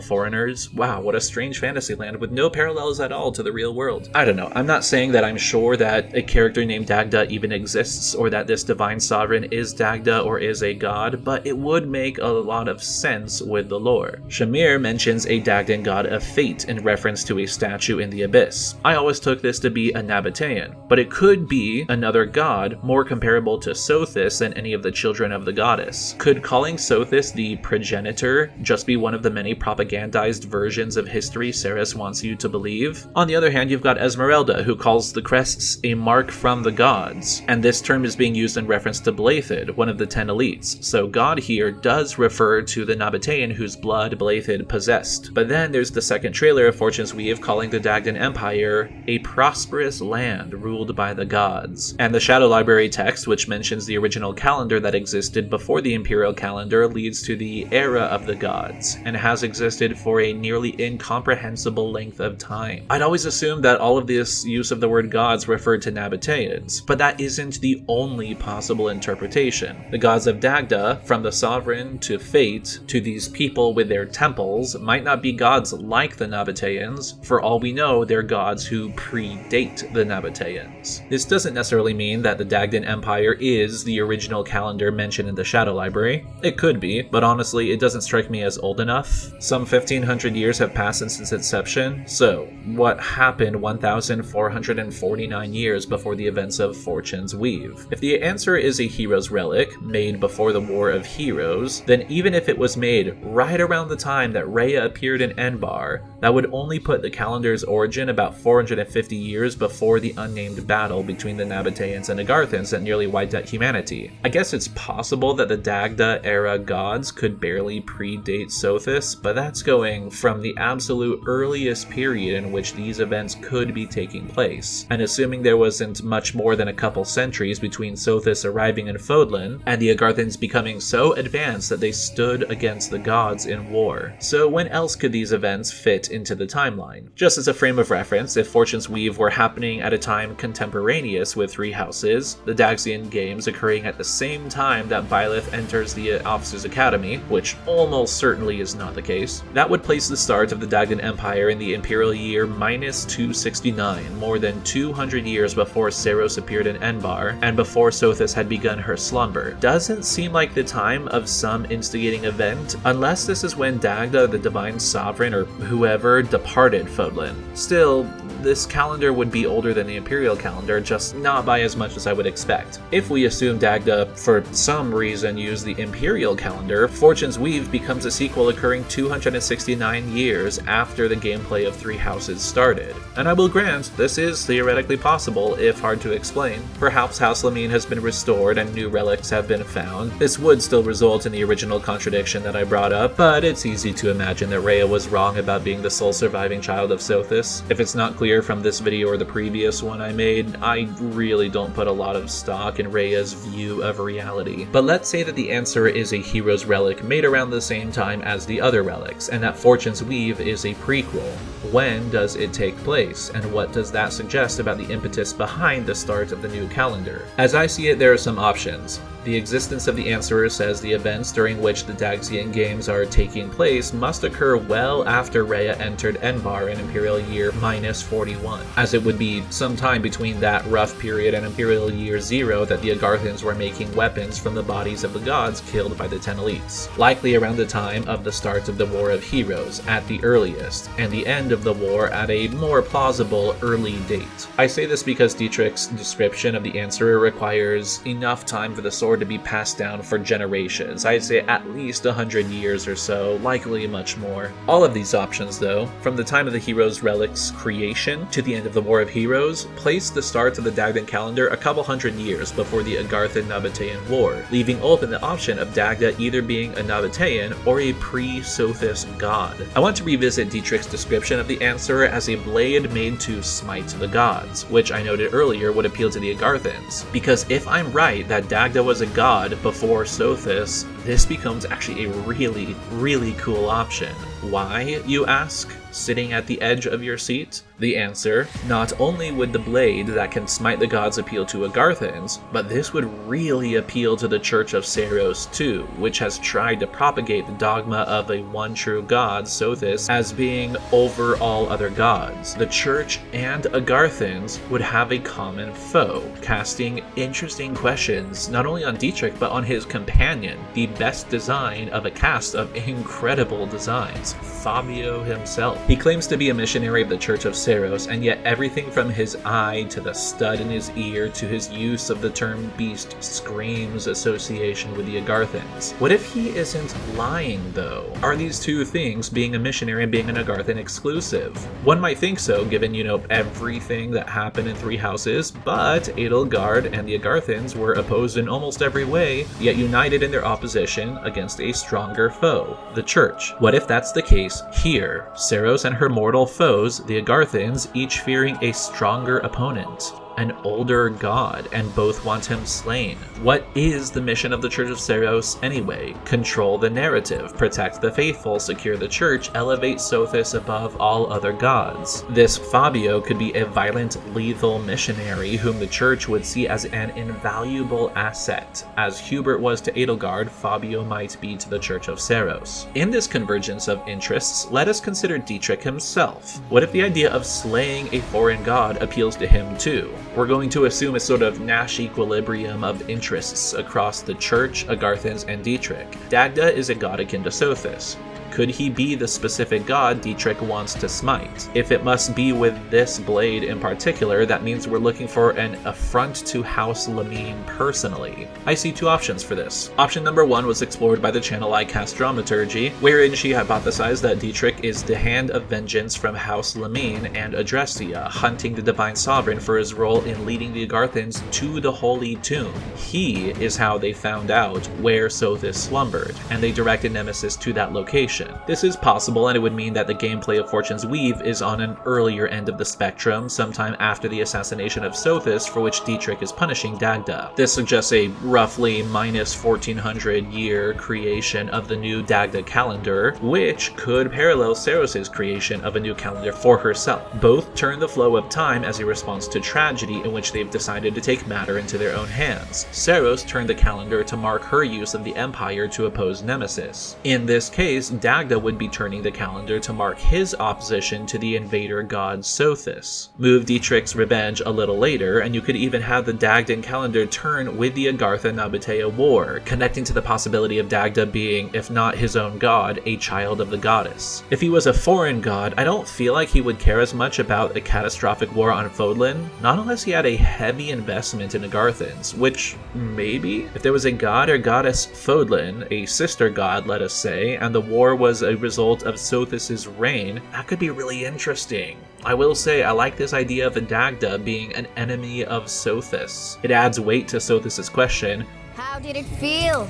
Speaker 1: foreigners. Wow, what a strange fantasy land with no parallels at all to the real world. I don't know, I'm not saying that I'm sure that a character named Dagda even exists or that this divine sovereign is Dagda or is a god, but it would make a lot of sense with the lore. Shamir mentions a Dagdan god of fate in reference to a statue in the abyss. I always took this to be a Nabatean, but it could be another god more comparable to Sothis than any of the children of the goddess. Could calling Sothis the progenitor just be one of the many propagandized versions of history Seiros wants you to believe? On the other hand, you've got Esmeralda, who calls the crests a mark from the gods, and this term is being used in reference to Blaiddyd, one of the 10 elites, so god here does refer to the Nabatean whose blood Blaiddyd possessed. But then there's the second trailer of Fortune's Weave calling the Dagdan Empire a prosperous land ruled by the gods. And the Shadow Library text, which mentions the original calendar that existed before the imperial calendar, leads to the era of the gods, and has existed for a nearly incomprehensible length of time. I'd always assumed that all of this use of the word gods referred to Nabateans, but that isn't the only possible interpretation. The gods of Dagda, from the sovereign to fate to these people with their temples, might not be gods like the Nabateans. For all we know, they're gods who predate the Nabateans. This doesn't necessarily mean that the Dagdan Empire is the original calendar mentioned in the Shadow Library. It could be, but honestly, it doesn't strike me as as old enough? Some 1500 years have passed since its inception, so what happened 1449 years before the events of Fortune's Weave? If the answer is a Heroes Relic, made before the War of Heroes, then even if it was made right around the time that Rhea appeared in Enbar, that would only put the calendar's origin about 450 years before the unnamed battle between the Nabateans and Agarthans that nearly wiped out humanity. I guess it's possible that the Dagda era gods could barely predate Sothis, but that's going from the absolute earliest period in which these events could be taking place. And assuming there wasn't much more than a couple centuries between Sothis arriving in Fódlan and the Agarthans becoming so advanced that they stood against the gods in war. So when else could these events fit into the timeline? Just as a frame of reference, if Fortune's Weave were happening at a time contemporaneous with Three Houses, the Dagdan Games occurring at the same time that Byleth enters the Officers' Academy, which almost certainly is not the case, that would place the start of the Dagdan Empire in the Imperial year -269, more than 200 years before Seiros appeared in Enbar, and before Sothis had begun her slumber. Doesn't seem like the time of some instigating event, unless this is when Dagda, the Divine Sovereign, or whoever, departed Fódlan. Still, this calendar would be older than the Imperial calendar, just not by as much as I would expect. If we assume Dagda, for some reason, used the Imperial calendar, Fortune's Weave becomes a sequel occurring 269 years after the gameplay of Three Houses started. And I will grant, this is theoretically possible, if hard to explain. Perhaps House Lamine has been restored and new relics have been found. This would still result in the original contradiction that I brought up, but it's easy to imagine that Rhea was wrong about being the sole surviving child of Sothis. If it's not clear from this video or the previous one I made, I really don't put a lot of stock in Rhea's view of reality. But let's say that the answer is a Heroes Relic made around the same time as the other relics, and that Fortune's Weave is a prequel. When does it take place, and what does that suggest about the impetus behind the start of the new calendar? As I see it, there are some options. The existence of the Answerer says the events during which the Dagdan Games are taking place must occur well after Rhea entered Enbar in Imperial Year -41, as it would be sometime between that rough period and Imperial Year 0 that the Agarthans were making weapons from the bodies of the gods killed by the 10 elites. Likely around the time of the start of the War of Heroes, at the earliest, and the end of the war at a more plausible early date. I say this because Dietrich's description of the Answerer requires enough time for the sword to be passed down for generations. I'd say at least 100 years or so, likely much more. All of these options, though, from the time of the Heroes Relic's creation to the end of the War of Heroes, place the start of the Dagdan calendar a couple hundred years before the Agarthan-Nabatean War, leaving open the option of Dagda either being a Nabatean or a pre-Sothis god. I want to revisit Dietrich's description of the Answerer as a blade made to smite the gods, which I noted earlier would appeal to the Agarthans, because if I'm right that Dagda was a god before Sothis, this becomes actually a really, really cool option. Why, you ask? Sitting at the edge of your seat? The answer, not only would the blade that can smite the gods appeal to Agarthans, but this would really appeal to the Church of Seiros too, which has tried to propagate the dogma of a one true god, Sothis, as being over all other gods. The Church and Agarthans would have a common foe, casting interesting questions not only on Dietrich but on his companion, the best design of a cast of incredible designs, Fabio himself. He claims to be a missionary of the Church of Seiros, and yet everything from his eye to the stud in his ear to his use of the term beast screams association with the Agarthans. What if he isn't lying, though? Are these two things, being a missionary and being an Agarthan, exclusive? One might think so, given, everything that happened in Three Houses, but Edelgard and the Agarthans were opposed in almost every way, yet united in their opposition against a stronger foe, the Church. What if that's the case here? Seiros and her mortal foes, the Agarthans, each fearing a stronger opponent, an older god, and both want him slain. What is the mission of the Church of Seiros anyway? Control the narrative, protect the faithful, secure the church, elevate Sothis above all other gods. This Fabio could be a violent, lethal missionary whom the church would see as an invaluable asset. As Hubert was to Edelgard, Fabio might be to the Church of Seiros. In this convergence of interests, let us consider Dietrich himself. What if the idea of slaying a foreign god appeals to him too? We're going to assume a sort of Nash equilibrium of interests across the Church, Agarthans, and Dietrich. Dagda is a god akin to Sothis. Could he be the specific god Dietrich wants to smite? If it must be with this blade in particular, that means we're looking for an affront to House Lamine personally. I see two options for this. Option number one was explored by the channel I Cast Dramaturgy, wherein she hypothesized that Dietrich is the hand of vengeance from House Lamine and Adrestia, hunting the Divine Sovereign for his role in leading the Agarthans to the Holy Tomb. He is how they found out where Sothis slumbered, and they directed Nemesis to that location. This is possible, and it would mean that the gameplay of Fortune's Weave is on an earlier end of the spectrum, sometime after the assassination of Sothis, for which Dietrich is punishing Dagda. This suggests a roughly minus 1400 year creation of the new Dagda calendar, which could parallel Seros' creation of a new calendar for herself. Both turn the flow of time as a response to tragedy in which they've decided to take matter into their own hands. Seros turned the calendar to mark her use of the Empire to oppose Nemesis. In this case, Dagda would be turning the calendar to mark his opposition to the invader god Sothis. Move Dietrich's revenge a little later, and you could even have the Dagdan calendar turn with the Agartha-Nabatea war, connecting to the possibility of Dagda being, if not his own god, a child of the goddess. If he was a foreign god, I don't feel like he would care as much about a catastrophic war on Fódlan, not unless he had a heavy investment in Agarthans, which, maybe? If there was a god or goddess Fódlan, a sister god, let us say, and the war was a result of Sothis' reign, that could be really interesting. I will say, I like this idea of a Dagda being an enemy of Sothis. It adds weight to Sothis' question,
Speaker 2: how did it feel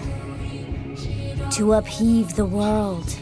Speaker 2: to upheave the world?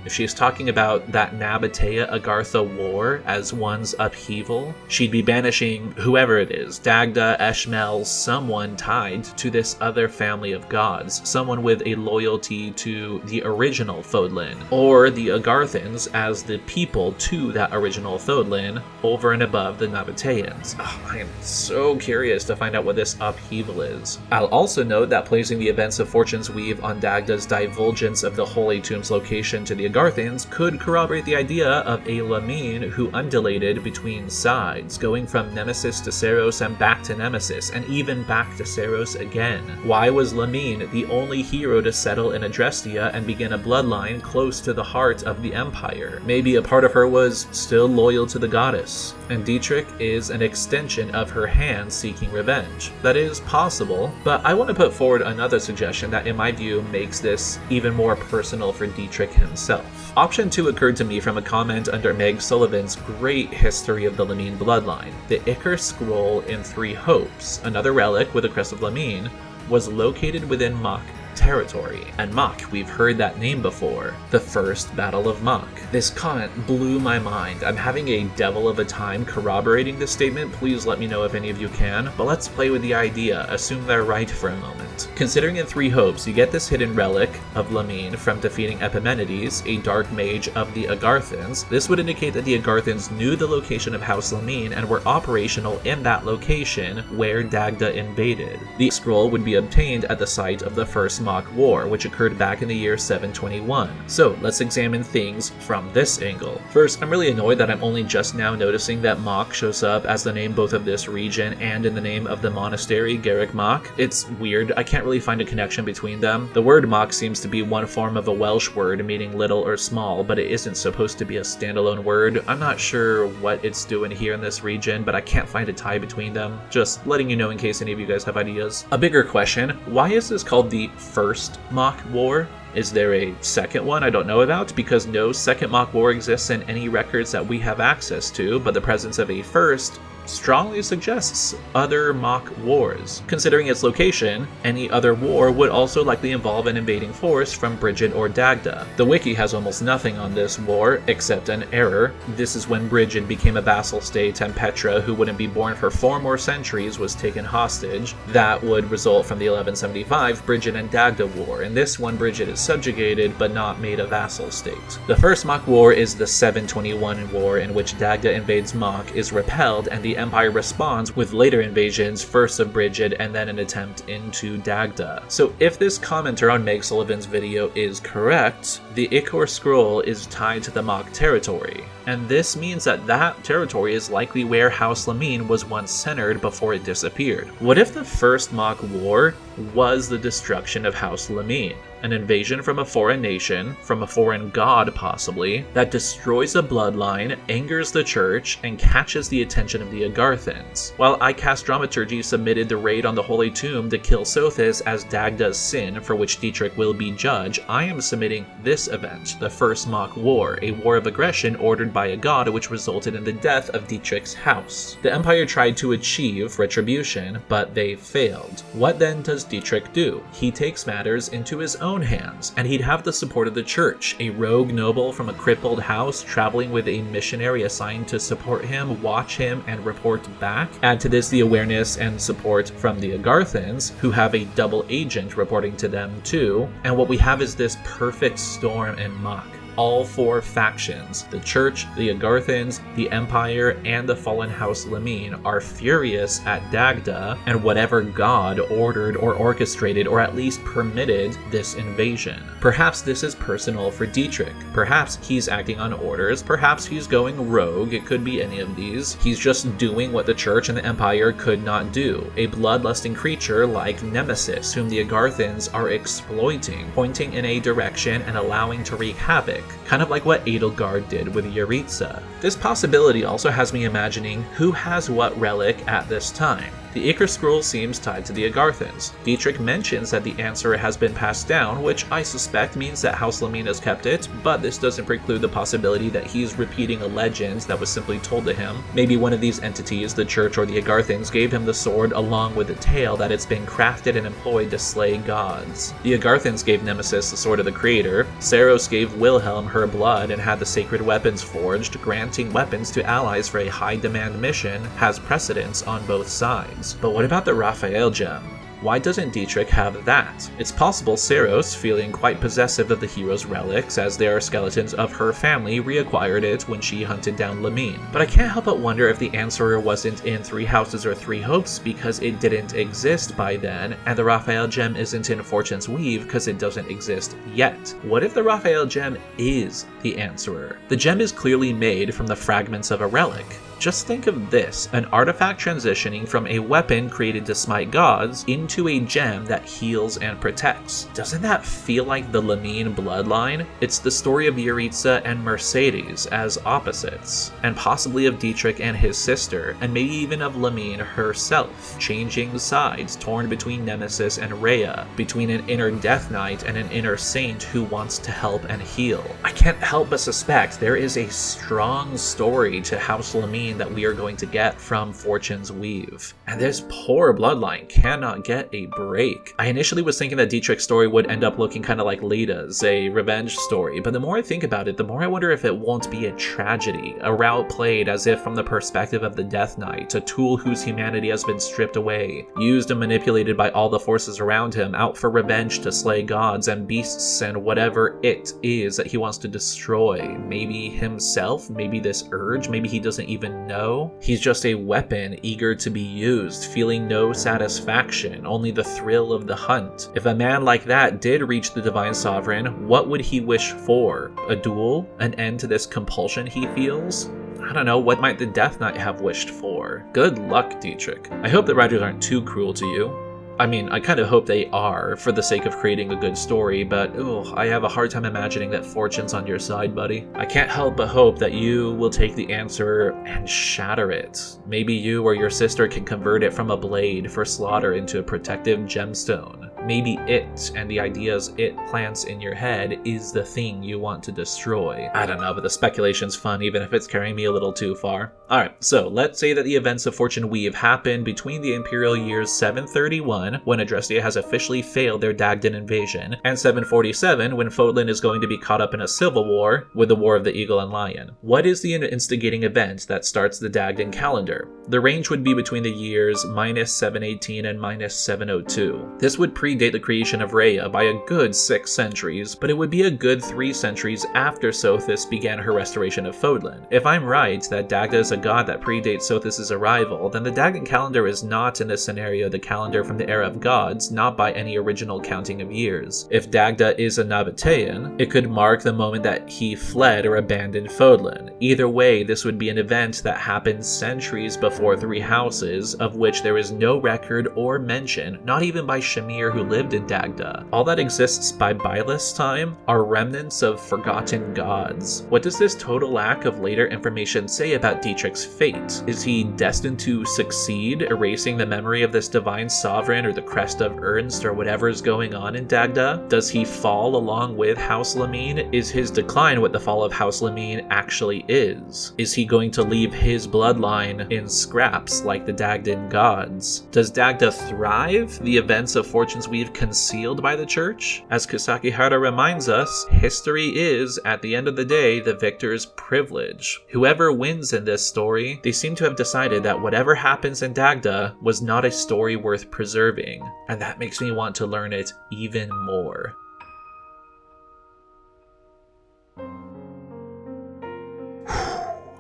Speaker 1: If she's talking about that Nabatea-Agartha war as one's upheaval, she'd be banishing whoever it is, Dagda, Eshmel, someone tied to this other family of gods, someone with a loyalty to the original Fódlan, or the Agarthans as the people to that original Fódlan, over and above the Nabateans. I am so curious to find out what this upheaval is. I'll also note that placing the events of Fortune's Weave on Dagda's divulgence of the Holy Tomb's location to the Agarthans could corroborate the idea of a Lamine who undulated between sides, going from Nemesis to Seros and back to Nemesis, and even back to Seros again. Why was Lamine the only hero to settle in Adrestia and begin a bloodline close to the heart of the Empire? Maybe a part of her was still loyal to the goddess, and Dietrich is an extension of her hand seeking revenge. That is possible, but I want to put forward another suggestion that in my view makes this even more personal for Dietrich himself. Option 2 occurred to me from a comment under Meg Sullivan's great history of the Lamine bloodline. The Ichor Scroll in Three Hopes, another relic with a crest of Lamine, was located within Mach territory. And Mach, we've heard that name before. The First Battle of Mach. This comment blew my mind. I'm having a devil of a time corroborating this statement. Please let me know if any of you can. But let's play with the idea. Assume they're right for a moment. Considering in Three Hopes, you get this hidden relic of Lamine from defeating Epimenides, a dark mage of the Agarthans. This would indicate that the Agarthans knew the location of House Lamine and were operational in that location where Dagda invaded. The scroll would be obtained at the site of the First Mach War, which occurred back in the year 721. So let's examine things from this angle. First, I'm really annoyed that I'm only just now noticing that Mach shows up as the name both of this region and in the name of the monastery, Garrick Mach. It's weird, I can't really find a connection between them. The word Mach seems to be one form of a Welsh word meaning little or small, but it isn't supposed to be a standalone word. I'm not sure what it's doing here in this region, but I can't find a tie between them. Just letting you know in case any of you guys have ideas. A bigger question, why is this called the First Mach War? Is there a second one I don't know about? Because no second Mach War exists in any records that we have access to, but the presence of a first strongly suggests other Mach wars. Considering its location, any other war would also likely involve an invading force from Brigid or Dagda. The wiki has almost nothing on this war, except an error. This is when Brigid became a vassal state and Petra, who wouldn't be born for 4 more centuries, was taken hostage. That would result from the 1175 Brigid and Dagda war. In this one, Brigid is subjugated but not made a vassal state. The First Mach War is the 721 war, in which Dagda invades Mach, is repelled, and the Empire responds with later invasions, first of Brigid and then an attempt into Dagda. So if this commenter on Meg Sullivan's video is correct, the Ichor Scroll is tied to the Mach territory. And this means that that territory is likely where House Lamine was once centered before it disappeared. What if the First Mach War was the destruction of House Lamine? an invasion from a foreign nation, from a foreign god possibly, that destroys a bloodline, angers the church, and catches the attention of the Agarthans. While iCast Dramaturgy submitted the raid on the Holy Tomb to kill Sothis as Dagda's sin for which Dietrich will be judge, I am submitting this event, the First Mock War, a war of aggression ordered by a god which resulted in the death of Dietrich's house. The Empire tried to achieve retribution, but they failed. What then does Dietrich do? He takes matters into his own hands, and he'd have the support of the church. A rogue noble from a crippled house traveling with a missionary assigned to support him, watch him, and report back. Add to this the awareness and support from the Agarthans, who have a double agent reporting to them too, and what we have is this perfect storm and mock. All four factions, the Church, the Agarthans, the Empire, and the fallen House Lamine, are furious at Dagda and whatever god ordered or orchestrated or at least permitted this invasion. Perhaps this is personal for Dietrich. Perhaps he's acting on orders. Perhaps he's going rogue. It could be any of these. He's just doing what the Church and the Empire could not do. A bloodlusting creature like Nemesis, whom the Agarthans are exploiting, pointing in a direction and allowing to wreak havoc. Kind of like what Edelgard did with Yaritza. This possibility also has me imagining who has what relic at this time. The Ichor Scroll seems tied to the Agarthans. Dietrich mentions that the answer has been passed down, which I suspect means that House Lamine has kept it, but this doesn't preclude the possibility that he's repeating a legend that was simply told to him. Maybe one of these entities, the Church or the Agarthans, gave him the sword along with the tale that it's been crafted and employed to slay gods. The Agarthans gave Nemesis the sword of the Creator, Seiros gave Wilhelm her blood and had the sacred weapons forged. Granting weapons to allies for a high-demand mission has precedence on both sides. But what about the Raphael gem? Why doesn't Dietrich have that? It's possible Seiros, feeling quite possessive of the Heroes Relics as they are skeletons of her family, reacquired it when she hunted down Lamine. But I can't help but wonder if the answerer wasn't in Three Houses or Three Hopes because it didn't exist by then, and the Raphael gem isn't in Fortune's Weave because it doesn't exist yet. What if the Raphael gem is the answerer? The gem is clearly made from the fragments of a relic. Just think of this, an artifact transitioning from a weapon created to smite gods into a gem that heals and protects. Doesn't that feel like the Lamine bloodline? It's the story of Yaritza and Mercedes as opposites, and possibly of Dietrich and his sister, and maybe even of Lamine herself, changing sides, torn between Nemesis and Rhea, between an inner Death Knight and an inner saint who wants to help and heal. I can't help but suspect there is a strong story to House Lamine that we are going to get from Fortune's Weave. And this poor bloodline cannot get a break. I initially was thinking that Dietrich's story would end up looking kind of like Leda's, a revenge story, but the more I think about it, the more I wonder if it won't be a tragedy, a route played as if from the perspective of the Death Knight, a tool whose humanity has been stripped away, used and manipulated by all the forces around him, out for revenge to slay gods and beasts and whatever it is that he wants to destroy. Maybe himself, maybe this urge, maybe he doesn't even know. He's just a weapon eager to be used, feeling no satisfaction, only the thrill of the hunt. If a man like that did reach the Divine Sovereign, what would he wish for? A duel? An end to this compulsion he feels? I don't know, what might the Death Knight have wished for? Good luck, Dietrich. I hope the writers aren't too cruel to you. I mean, I kind of hope they are, for the sake of creating a good story, but I have a hard time imagining that Fortune's on your side, buddy. I can't help but hope that you will take the answer and shatter it. Maybe you or your sister can convert it from a blade for slaughter into a protective gemstone. Maybe it, and the ideas it plants in your head, is the thing you want to destroy. I don't know, but the speculation's fun, even if it's carrying me a little too far. Alright, so let's say that the events of Fortune Weave happen between the Imperial years 731, when Adrestia has officially failed their Dagdan invasion, and 747, when Fódlan is going to be caught up in a civil war with the War of the Eagle and Lion. What is the instigating event that starts the Dagdan calendar? The range would be between the years -718 and -702. This would predate the creation of Rhea by a good 6 centuries, but it would be a good 3 centuries after Sothis began her restoration of Fódlan. If I'm right that Dagda is a god that predates Sothis' arrival, then the Dagdan calendar is not in this scenario the calendar from the era of gods, not by any original counting of years. If Dagda is a Nabatean, it could mark the moment that he fled or abandoned Fódlan. Either way, this would be an event that happened centuries before before 3 houses, of which there is no record or mention, not even by Shamir who lived in Dagda. All that exists by Byleth's time are remnants of forgotten gods. What does this total lack of later information say about Dietrich's fate? Is he destined to succeed, erasing the memory of this divine sovereign or the crest of Ernst or whatever is going on in Dagda? Does he fall along with House Lamine? Is his decline what the fall of House Lamine actually is? Is he going to leave his bloodline in scraps like the Dagdan gods? Does Dagda thrive the events of Fortune's Weave concealed by the church? As Kusakihara reminds us, history is, at the end of the day, the victor's privilege. Whoever wins in this story, they seem to have decided that whatever happens in Dagda was not a story worth preserving, and that makes me want to learn it even more.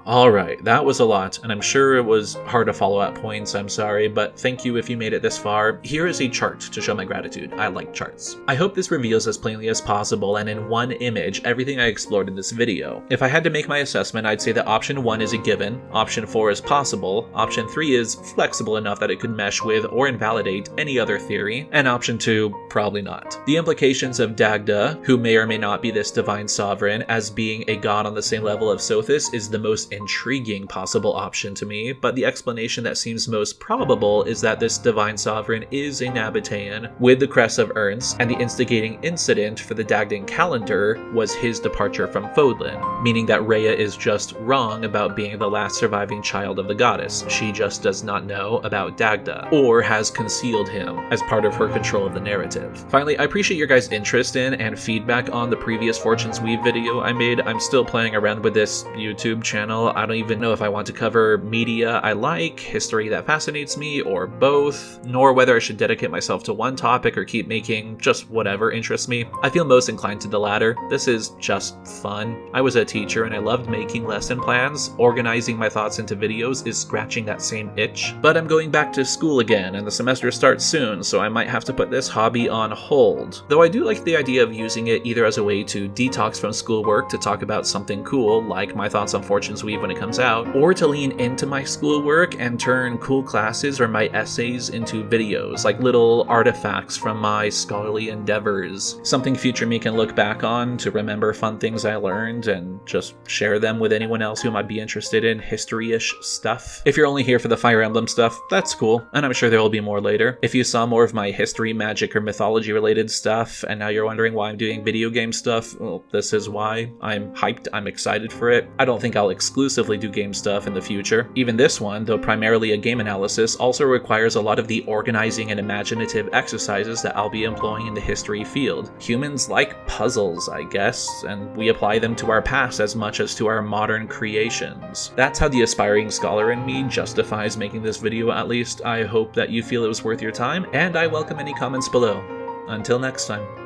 Speaker 1: Alright, that was a lot, and I'm sure it was hard to follow at points, I'm sorry, but thank you if you made it this far. Here is a chart to show my gratitude. I like charts. I hope this reveals as plainly as possible and in one image everything I explored in this video. If I had to make my assessment, I'd say that option 1 is a given, option 4 is possible, option 3 is flexible enough that it could mesh with or invalidate any other theory, and option 2, probably not. The implications of Dagda, who may or may not be this divine sovereign, as being a god on the same level of Sothis is the most intriguing possible option to me, but the explanation that seems most probable is that this divine sovereign is a Nabatean with the crest of Ernst, and the instigating incident for the Dagdan calendar was his departure from Fódlan, meaning that Rhea is just wrong about being the last surviving child of the goddess. She just does not know about Dagda, or has concealed him as part of her control of the narrative. Finally, I appreciate your guys' interest in and feedback on the previous Fortune's Weave video I made. I'm still playing around with this YouTube channel. I don't even know if I want to cover media I like, history that fascinates me, or both, nor whether I should dedicate myself to one topic or keep making just whatever interests me. I feel most inclined to the latter. This is just fun. I was a teacher and I loved making lesson plans. Organizing my thoughts into videos is scratching that same itch. But I'm going back to school again and the semester starts soon, so I might have to put this hobby on hold. Though I do like the idea of using it either as a way to detox from schoolwork to talk about something cool, like my thoughts on Fortune's Weave when it comes out, or to lean into my schoolwork and turn cool classes or my essays into videos, like little artifacts from my scholarly endeavors. Something future me can look back on to remember fun things I learned and just share them with anyone else who might be interested in history-ish stuff. If you're only here for the Fire Emblem stuff, that's cool, and I'm sure there will be more later. If you saw more of my history, magic, or mythology related stuff, and now you're wondering why I'm doing video game stuff, well, this is why. I'm hyped, I'm excited for it. I don't think I'll exclusively do game stuff in the future. Even this one, though primarily a game analysis, also requires a lot of the organizing and imaginative exercises that I'll be employing in the history field. Humans like puzzles, I guess, and we apply them to our past as much as to our modern creations. That's how the aspiring scholar in me justifies making this video, at least. I hope that you feel it was worth your time, and I welcome any comments below. Until next time.